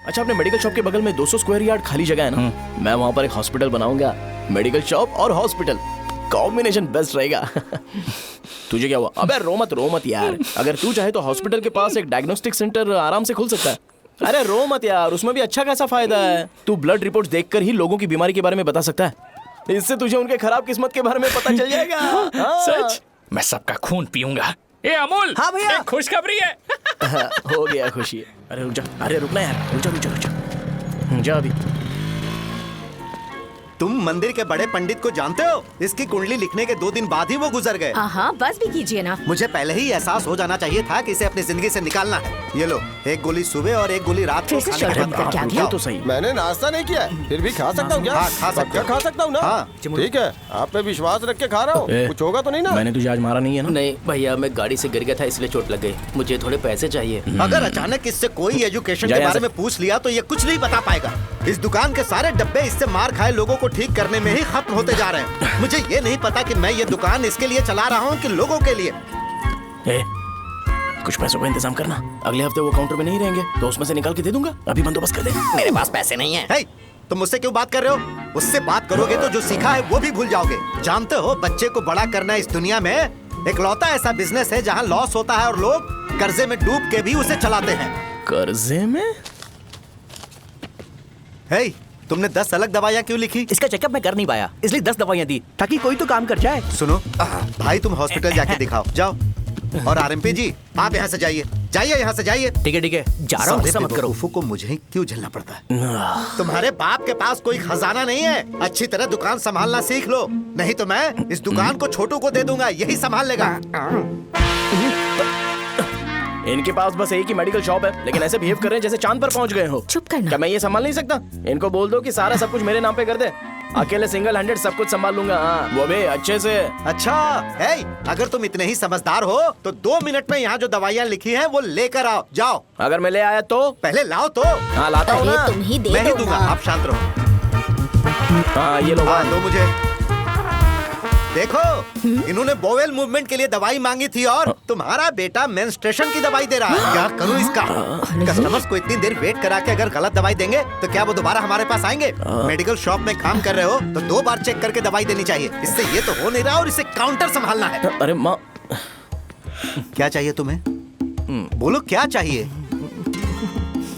अच्छा, अपने medical shop के बगल में 200 स्क्वायर यार्ड खाली जगह है ना, मैं वहाँ पर एक हॉस्पिटल बनाऊंगा। मेडिकल शॉप और हॉस्पिटल कॉम्बिनेशन बेस्ट रहेगा। तुझे क्या हुआ? अबे रो मत यार। अगर तू चाहे तो हॉस्पिटल के पास एक डायग्नोस्टिक सेंटर आराम से खुल सकता है। अरे रो मत यार, उसमें भी अच्छा खासा फायदा है। तू ब्लड रिपोर्ट्स देखकर ही लोगों की बीमारी के बारे में बता सकता है। इससे तुझे उनके खराब किस्मत के बारे में पता चल जाएगा। सच? मैं सबका खून पीऊंगा। ए अमूल, हाँ भैया। एक खुशखबरी है। हो गया खुशी। अरे रुक जा, अरे रुकना यार, रुक जा अभी। तुम मंदिर के बड़े पंडित को जानते हो? इसकी कुंडली लिखने के 2 दिन बाद ही वो गुजर गए। हाँ, बस भी कीजिए ना। मुझे पहले ही एहसास हो जाना चाहिए था कि इसे अपनी जिंदगी से निकालना है। ये लो, एक गोली सुबह और एक गोली रात को फिर से खाने के शॉर्ट बाद कर क्या ये तो सही। मैंने नाश्ता नहीं किया है, फिर भी खा सकता हूँ क्या? हाँ, खा सकते क्या हो। खा सकता हूँ ना? हाँ। ठीक है, आप पे विश्वास रख के खा रहा हूँ। ए, कुछ होगा तो नहीं ना? मैंने तुझे आज मारा नहीं है ना? नहीं भैया, मैं गाड़ी से गिर गया था इसलिए चोट लग गई। मुझे थोड़े पैसे चाहिए। अगर अचानक इससे कोई एजुकेशन जा के यहाँ बारे से। में पूछ लिया तो ये कुछ नहीं बता पाएगा। इस दुकान के सारे डब्बे इससे मार खाए लोगों को ठीक करने में ही खत्म होते जा रहे हैं। मुझे ये नहीं पता कि मैं ये दुकान इसके लिए चला रहा हूँ कि लोगों के लिए। ए, कुछ पैसों का इंतजाम करना। अगले हफ्ते वो काउंटर में नहीं रहेंगे तो उसमें से निकाल के दे दूंगा। अभी बंदोबस्त कर दे। मेरे पास पैसे नहीं है। हे, तुम मुझसे क्यों बात कर रहे हो? उससे बात करोगे तो जो सीखा है वो भी भूल जाओगे। जानते हो, बच्चे को बड़ा करना इस दुनिया में इकलौता ऐसा बिजनेस है जहाँ लॉस होता है और लोग कर्जे में डूब के भी उसे चलाते हैं। कर्जे में? हे, तुमने 10 अलग दवाइयाँ क्यों लिखी? इसका चेकअप मैं कर नहीं पाया, इसलिए 10 दवाइयाँ दी ताकि कोई तो काम कर जाए। सुनो भाई, तुम हॉस्पिटल जाके दिखाओ, जाओ। और आरएमपी जी, आप यहाँ से जाइए, यहाँ से जाइए। ठीक है, जा रहा हूँ, गुस्सा मत करो। बेवकूफों को मुझे ही क्यों झेलना पड़ता है? तुम्हारे बाप के पास कोई खजाना नहीं है। अच्छी तरह दुकान संभालना सीख लो, नहीं तो मैं इस दुकान को छोटू को दे दूंगा, यही संभाल लेगा। इनके पास बस एक ही मेडिकल शॉप है, लेकिन ऐसे बिहेव कर रहे हैं जैसे चांद पर पहुंच गए हो। चुप करना। क्या मैं ये संभाल नहीं सकता? इनको बोल दो कि सारा सब कुछ मेरे नाम पे कर दे। अकेले सिंगल हैंडेड सब कुछ संभाल लूंगा। हाँ, वो भी अच्छे से। अच्छा, हे, अगर तुम इतने ही समझदार हो तो 2 मिनट में यहाँ जो दवाइयाँ लिखी हैं वो लेकर आओ, जाओ। अगर मैं ले आया तो? पहले लाओ तो। हाँ, लाता हूँ ना। तुम ही दे मैं ही दो दूंगा, ना। आप शांत रहो। हाँ, ये लो। हाँ, दो मुझे। देखो, इन्होंने बोवेल मूवमेंट के लिए दवाई मांगी थी और तुम्हारा बेटा मेंस्ट्रुएशन की दवाई दे रहा है। क्या करूं इसका? कस्टमर्स को इतनी देर वेट करा के अगर गलत दवाई देंगे तो क्या वो दोबारा हमारे पास आएंगे? मेडिकल शॉप में काम कर रहे हो तो 2 बार चेक करके दवाई देनी चाहिए। इससे ये तो हो नहीं रहा और इसे काउंटर संभालना है। अरे माँ, क्या चाहिए तुम्हें? बोलो क्या चाहिए?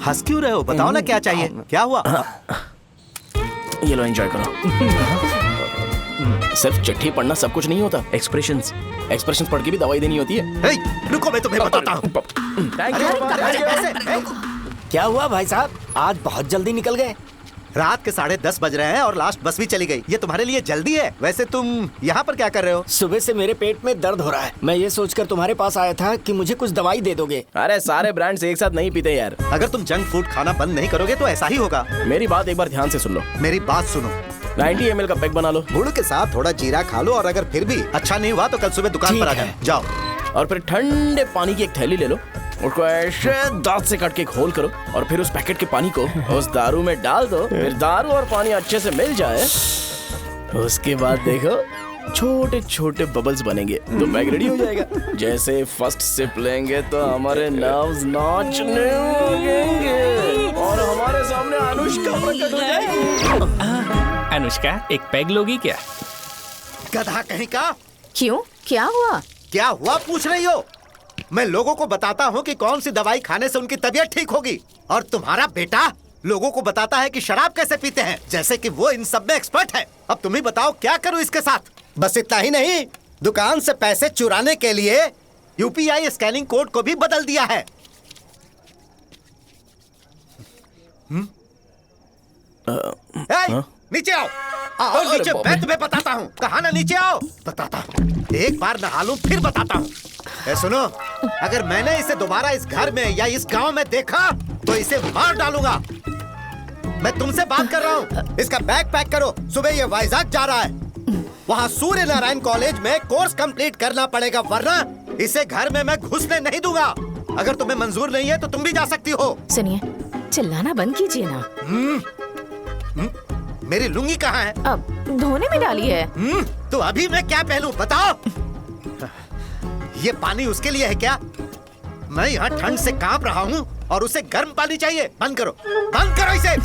हंस क्यों रहे हो? बताओ ना क्या चाहिए? क्या हुआ? ये लो, एंजॉय करो। सिर्फ चिट्ठी पढ़ना सब कुछ नहीं होता। एक्सप्रेशंस पढ़ के भी दवाई देनी होती है। हे, रुको, मैं तुम्हें बताता हूँ। क्या हुआ भाई साहब, आज बहुत जल्दी निकल गए? रात के 10:30 बज रहे हैं और लास्ट बस भी चली गई। ये तुम्हारे लिए जल्दी है। वैसे तुम यहाँ पर क्या कर रहे हो? सुबह से मेरे पेट में दर्द हो रहा है। मैं ये सोचकर तुम्हारे पास आया था कि मुझे कुछ दवाई दे दोगे। अरे सारे ब्रांड्स एक साथ नहीं पीते यार। अगर तुम जंक फूड खाना बंद नहीं करोगे तो ऐसा ही होगा। मेरी बात एक बार ध्यान से सुन लो। मेरी बात सुनो, 90 ml का पैक बना लो। गुड़ के साथ थोड़ा जीरा खा लो और अगर फिर भी अच्छा नहीं हुआ तो कल सुबह दुकान पर आ ठीक है। जाओ। और फिर ठंडे पानी की एक थैली ले लो, उसको ऐसे दांत से काट के खोल करो और फिर उस पैकेट के पानी को उस दारू में डाल दो। फिर दारू और पानी अच्छे से मिल जाए, उसके बाद देखो छोटे छोटे बबल्स बनेंगे तो पैक रेडी हो जाएगा। जैसे फर्स्ट सिप लेंगे तो हमारे नर्व्स नाचने लगेंगे और हमारे सामने अनुष्का प्रकट हो जाएगी। अनुष्का, एक पैग लोगी क्या? गधा कहीं का। क्यों, क्या हुआ? क्या हुआ पूछ रही हो? मैं लोगों को बताता हूँ कि कौन सी दवाई खाने से उनकी तबीयत ठीक होगी और तुम्हारा बेटा लोगों को बताता है कि शराब कैसे पीते हैं, जैसे कि वो इन सब में एक्सपर्ट है। अब तुम ही बताओ क्या करूँ इसके साथ? बस इतना ही नहीं, दुकान से पैसे चुराने के लिए यूपीआई स्कैनिंग कोड को भी बदल दिया है। नीचे आओ, आओ नीचे, मैं तुम्हें बताता हूँ। कहा ना नीचे आओ, बताता हूँ। एक बार नहा लूं फिर बताता हूँ। सुनो, अगर मैंने इसे दोबारा इस घर में या इस गांव में देखा तो इसे मार डालूंगा। मैं तुमसे बात कर रहा हूँ। इसका बैग पैक करो, सुबह ये वाइजाग जा रहा है। वहाँ सूर्य नारायण कॉलेज में कोर्स कंप्लीट करना पड़ेगा, वरना इसे घर में मैं घुसने नहीं दूंगा। अगर तुम्हें मंजूर नहीं है तो तुम भी जा सकती हो। सुनिए, चिल्लाना बंद कीजिए ना। मेरी लुंगी कहाँ है? अब धोने में डाली है। तो अभी मैं क्या पहनूं बताओ? ये पानी उसके लिए है क्या? मैं यहाँ ठंड से कांप रहा हूँ और उसे गर्म पानी चाहिए। बंद करो इसे।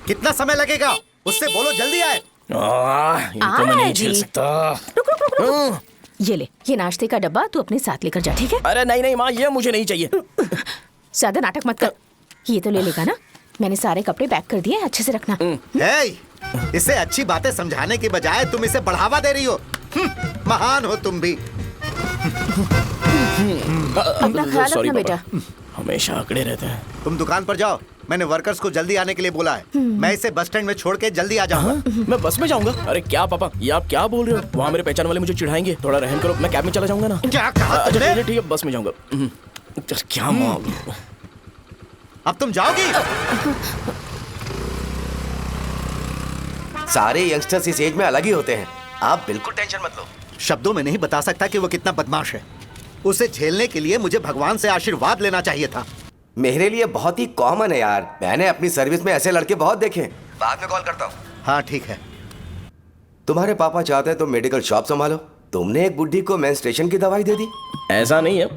कितना समय लगेगा? उससे बोलो जल्दी आए। इनको मैं नहीं झेल जी। सकता। रुक। ये ले, ये नाश्ते का डब्बा तू अपने साथ लेकर जा, ठीक है? अरे नहीं माँ, ये मुझे नहीं चाहिए। ज्यादा नाटक मत कर। ये तो ले लेगा ना? मैंने सारे कपड़े पैक कर दिए, अच्छे से रखना। हे, इसे अच्छी बातें समझाने की बजाय तुम इसे बढ़ावा दे रही हो। महान हो तुम भी। अपना ख्याल Sorry, रखना बेटा। पापा। हमेशा अकड़े रहते हैं। तुम दुकान पर जाओ, मैंने वर्कर्स को जल्दी आने के लिए बोला है। मैं इसे बस स्टैंड में छोड़ के जल्दी आ जाऊंगा। मैं बस में जाऊंगा? अरे क्या पापा, ये आप क्या बोल रहे हो? वहाँ मेरे पहचान वाले मुझे चिढ़ाएंगे। थोड़ा रहम करो, मैं कैब में चला जाऊंगा ना। क्या कहा अच्छा तुमने? ठीक है, बस में जाऊंगा। क्या माँ, अब तुम जाओगी? सारे यंगस्टर्स इस एज में अलग ही होते हैं। आप बिल्कुल टेंशन मत लो। शब्दों में नहीं बता सकता कि वो कितना बदमाश है। उसे झेलने के लिए मुझे भगवान से आशीर्वाद लेना चाहिए था। मेरे लिए बहुत ही कॉमन है यार। मैंने अपनी सर्विस में ऐसे लड़के बहुत देखे। बाद में कॉल करता हूँ। हाँ ठीक है। तुम्हारे पापा चाहते हैं तुम मेडिकल शॉप संभालो। तुमने एक बुढ़ी को मेंस्ट्रुएशन की दवाई दे दी। ऐसा नहीं है,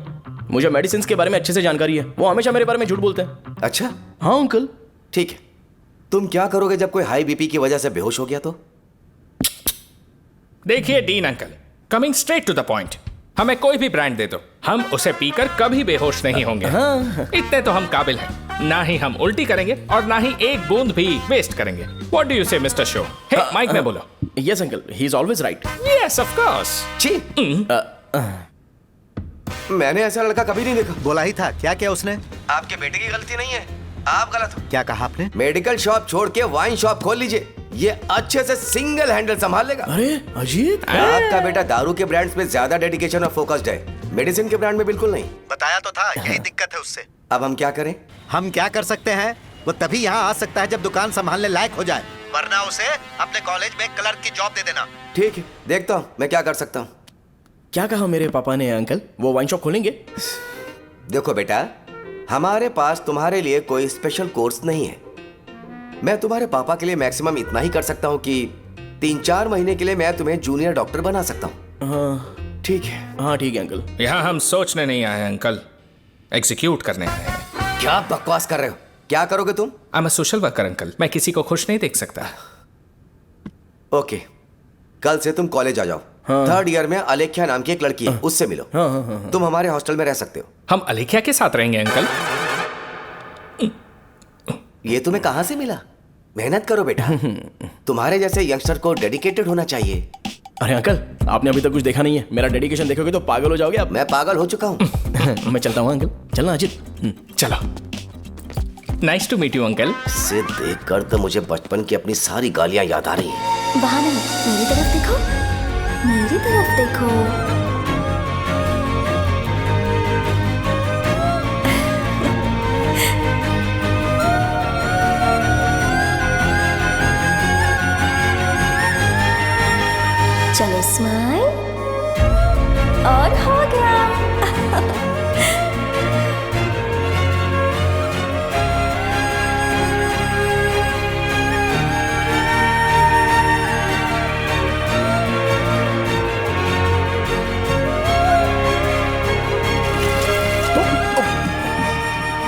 मुझे मेडिसिन के बारे में अच्छे से जानकारी है। वो हमेशा मेरे बारे में झूठ बोलते हैं। अच्छा हाँ अंकल। ठीक है, तुम क्या करोगे जब कोई हाई बीपी की वजह से बेहोश हो गया तो? देखिए Dean uncle, coming straight to the point, हमें कोई भी ब्रांड दे दो, हम उसे पीकर कभी बेहोश नहीं होंगे। इतने तो हम काबिल हैं। ना ही हम उल्टी करेंगे और ना ही एक बूंद भी वेस्ट करेंगे। व्हाट डू यू से मिस्टर शो? हे माइक में बोलो। Yes uncle, he is always right. Yes of course. छी, मैंने ऐसा लड़का कभी नहीं देखा। बोला ही था। क्या किया उसने? आपके बेटे की गलती नहीं है, आप गलत हो। क्या कहा आपने? मेडिकल शॉप छोड़ के वाइन शॉप खोल लीजिए। ये अच्छे से सिंगल हैंडल संभाल लेगा। अरे अजीब। आपका बेटा दारू के ब्रांड्स में ज्यादा डेडिकेशन और फोकस्ड है, मेडिसिन के ब्रांड में बिल्कुल नहीं। बताया तो था, यही दिक्कत है उससे। अब हम क्या करें? हम क्या कर सकते हैं? वो तभी यहाँ आ सकता है जब दुकान संभालने लायक हो जाए, वरना उसे अपने कॉलेज में क्लर्क की जॉब दे देना। ठीक है, देखता हूँ मैं क्या कर सकता हूँ। क्या कहा मेरे पापा ने अंकल? वो वाइन शॉप खोलेंगे? देखो बेटा, हमारे पास तुम्हारे लिए कोई स्पेशल कोर्स नहीं है। मैं तुम्हारे पापा के लिए मैक्सिमम इतना ही कर सकता हूँ कि 3-4 महीने के लिए मैं तुम्हें जूनियर डॉक्टर बना सकता हूँ। हाँ ठीक है? हाँ ठीक है अंकल। यहाँ हम सोचने नहीं आए हैं अंकल, एग्जीक्यूट करने आए हैं। क्या बकवास कर रहे हो? क्या करोगे तुम? I am a social worker uncle, मैं किसी को खुश नहीं देख सकता। ओके, कल से तुम कॉलेज आ जाओ। थर्ड ईयर में अलेख्या नाम की एक लड़की है, उससे मिलो। तुम हमारे हॉस्टल में रह सकते हो। हम अलेख्या के साथ रहेंगे अंकल। ये तुम्हें कहां से मिला? मेहनत करो बेटा। तुम्हारे जैसे यंगस्टर को डेडिकेटेड होना चाहिए। अरे अंकल, आपने अभी तक कुछ देखा नहीं है। मेरा डेडिकेशन देखोगे तो पागल हो जाओगे आप। मैं पागल हो चुका हूँ। मैं चलता हूँ अंकल। चलना अजित। चलो, nice to meet you uncle. इसे देखकर तो मुझे बचपन की अपनी सारी गालियां याद आ रही हैं। वहाँ नहीं, मेरी तरफ देखो, मेरी तरफ देखो। चलो स्माइल, और हो गया।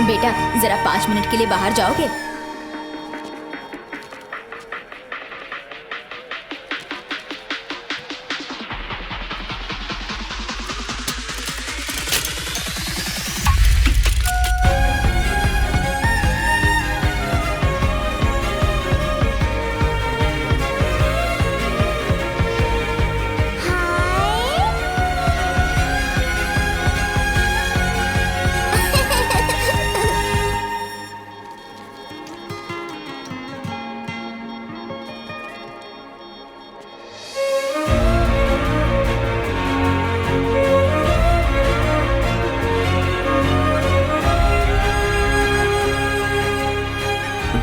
बेटा जरा 5 मिनट के लिए बाहर जाओगे?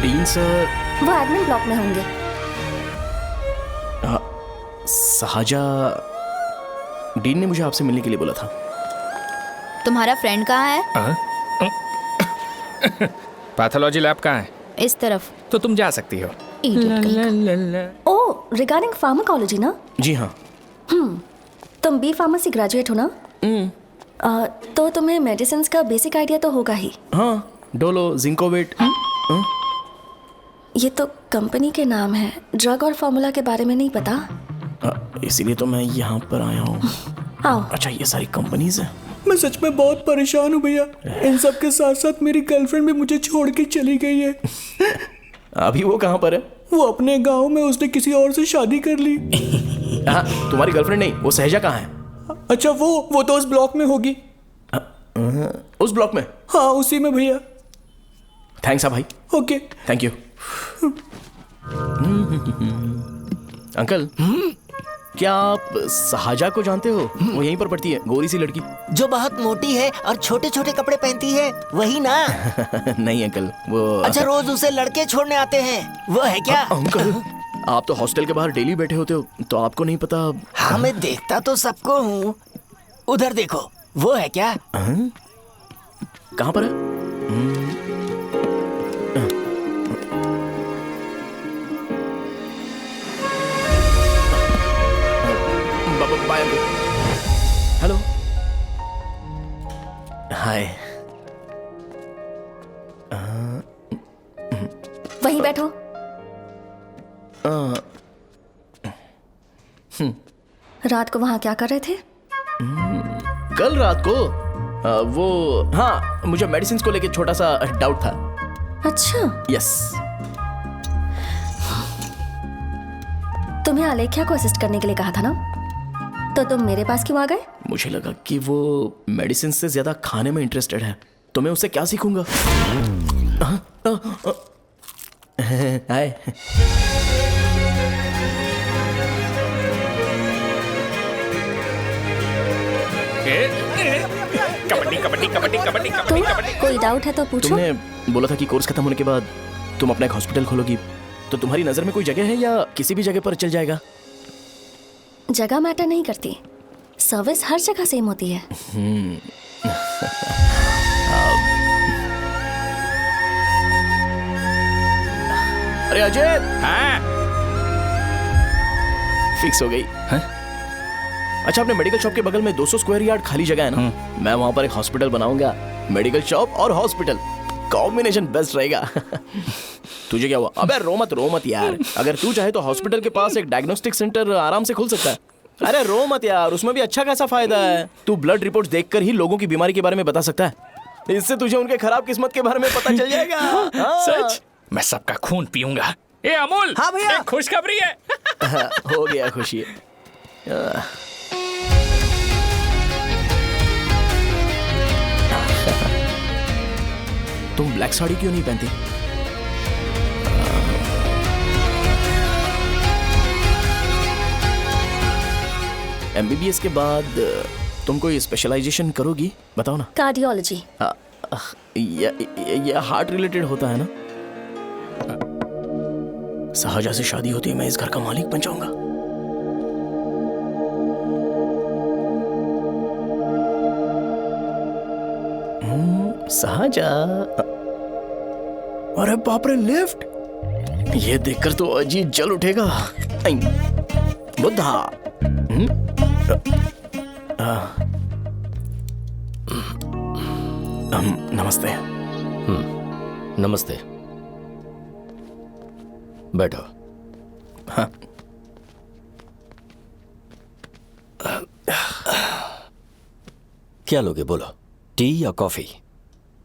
Dean sir. वो एडमिन ब्लॉक में होंगे। साजा, डीन ने मुझे आपसे मिलने के लिए बोला था। तुम्हारा फ्रेंड कहाँ है? पैथोलॉजी लैब कहाँ है? इस तरफ। तो तुम जा सकती हो। ओ, रिगार्डिंग फार्माकोलॉजी ना? जी हाँ। तुम बी फार्मेसी ग्रेजुएट हो ना? तो तुम्हें मेडिसिन का बेसिक आइडिया तो होगा ही। हाँ, डोलो, जिंकोवेट। ये तो कंपनी के नाम है, ड्रग और फॉर्मूला के बारे में नहीं पता। इसीलिए तो मैं यहाँ पर आया हूँ। आओ। अच्छा, ये सारी कंपनीज हैं। मैं सच में बहुत परेशान हूँ भैया। इन सब के साथ साथ मेरी गर्लफ्रेंड भी मुझे छोड़ के चली गई है। अभी वो कहाँ पर है? वो अपने गांव में, उसने किसी और से शादी कर ली। हाँ, तुम्हारी गर्लफ्रेंड नहीं, वो सहजा कहाँ है? अच्छा, वो तो उस ब्लॉक में होगी। उस ब्लॉक में? हाँ, उसी में भैया। थैंक्स भाई। Okay, thank you. अंकल, क्या आप सहाजा को जानते हो? वो यहीं पर पढ़ती है, गोरी सी लड़की। जो बहुत मोटी है और छोटे छोटे कपड़े पहनती है, वही ना? नहीं अंकल, वो अच्छा, रोज उसे लड़के छोड़ने आते हैं, वो है क्या? अंकल, आप तो हॉस्टल के बाहर डेली बैठे होते हो, तो आपको नहीं पता? हाँ, मैं देखता तो सबको हूँ। उधर देखो, वो है क्या? कहाँ पर है? Bye uncle. Hello, hi. वहीं बैठो। रात को वहां क्या कर रहे थे? कल रात को वो, हाँ, मुझे मेडिसिन को लेके छोटा सा डाउट था। अच्छा। यस। तुम्हें आलेख्या को असिस्ट करने के लिए कहा था ना, तो तुम मेरे पास क्यों आ गए? मुझे लगा कि वो मेडिसिन से ज्यादा खाने में इंटरेस्टेड है, तो मैं उससे क्या सीखूंगा? हाय। कबड्डी कबड्डी कबड्डी कबड्डी तुम कबड्डी। कोई डाउट है तो पूछो। तुमने बोला था कि कोर्स खत्म होने के बाद तुम अपना एक हॉस्पिटल खोलोगी, तो तुम्हारी नजर में कोई जगह है या किसी भी जगह पर चल जाएगा? जगह मैटर नहीं करती, सर्विस हर जगह सेम होती है। अरे अजय, हाँ? फिक्स हो गई। अच्छा, अपने मेडिकल शॉप के बगल में 200 स्क्वायर यार्ड खाली जगह है ना? मैं वहां पर एक हॉस्पिटल बनाऊंगा। मेडिकल शॉप और हॉस्पिटल, कॉम्बिनेशन बेस्ट रहेगा। तुझे क्या हुआ? अबे रो मत यार। अगर तू चाहे तो हॉस्पिटल के पास एक डायग्नोस्टिक सेंटर आराम से खुल सकता है। अरे रो मत यार, उसमें भी अच्छा खासा फायदा है। तू ब्लड रिपोर्ट्स देखकर ही लोगों की बीमारी के बारे में बता सकता है। इससे तुझे उनके खराब किस्मत के बारे में पता चल जाएगा। सच? मैं सबका खून पीऊंगा। ए अमूल, हाँ भैया। एक खुशखबरी है। हो गया खुशी। तुम ब्लैक साड़ी क्यों नहीं पहनती? एमबीबीएस के बाद तुम कोई स्पेशलाइजेशन करोगी? बताओ ना। कार्डियोलॉजी। ये हार्ट रिलेटेड होता है ना? सहाजा से शादी होती है, मैं इस घर का मालिक बन जाऊंगा। सहाजा। अरे बाप रे, लिफ्ट! ये देखकर तो अजीत जल उठेगा। बुद्धा। नमस्ते। नमस्ते, बैठो। हाँ। क्या लोगे बोलो, टी या coffee?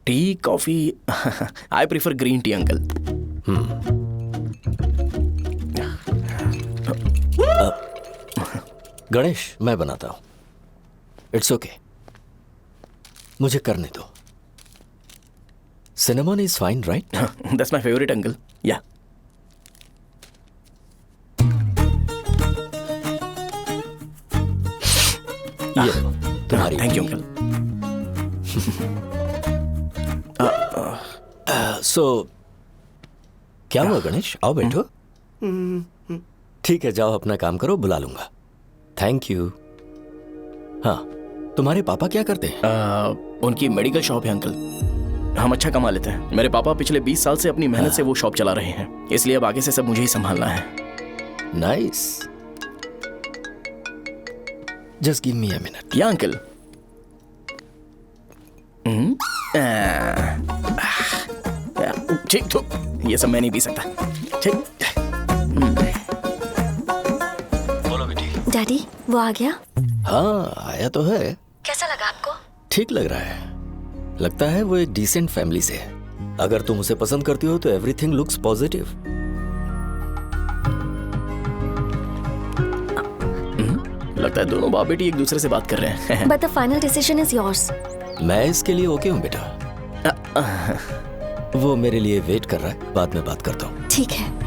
T, coffee? I prefer green tea uncle. Ganesh, मैं बनाता हूं। इट्स ओके, मुझे करने दो। Cinnamon is fine, right? That's my favourite uncle. या ये तुम्हारी। Thank you uncle. सो क्या हुआ गणेश? आओ बैठो। ठीक है, जाओ अपना काम करो, बुला लूंगा। Thank you. हाँ, तुम्हारे पापा क्या करते हैं? उनकी मेडिकल शॉप है अंकल। हम अच्छा कमा लेते हैं। मेरे पापा पिछले 20 साल से अपनी मेहनत से वो शॉप चला रहे हैं, इसलिए अब आगे से सब मुझे ही संभालना है। Nice. Just give me a minute. या अंकल। ठीक तो ये सब मैं नहीं पी सकता। ठीक। बोलो बेटी। डैडी वो आ गया? हाँ आया तो है। कैसा लगा आपको? ठीक लग रहा है। लगता है वो एक डिसेंट फैमिली से है। अगर तुम उसे पसंद करती हो तो एवरीथिंग लुक्स पॉजिटिव। लगता है दोनों बाप बेटी एक दूसरे से बात कर रहे हैं। But the final decision is yours. मैं इसके लिए ओके हूँ बेटा। वो मेरे लिए वेट कर रहा है, बाद में बात करता हूँ। ठीक है।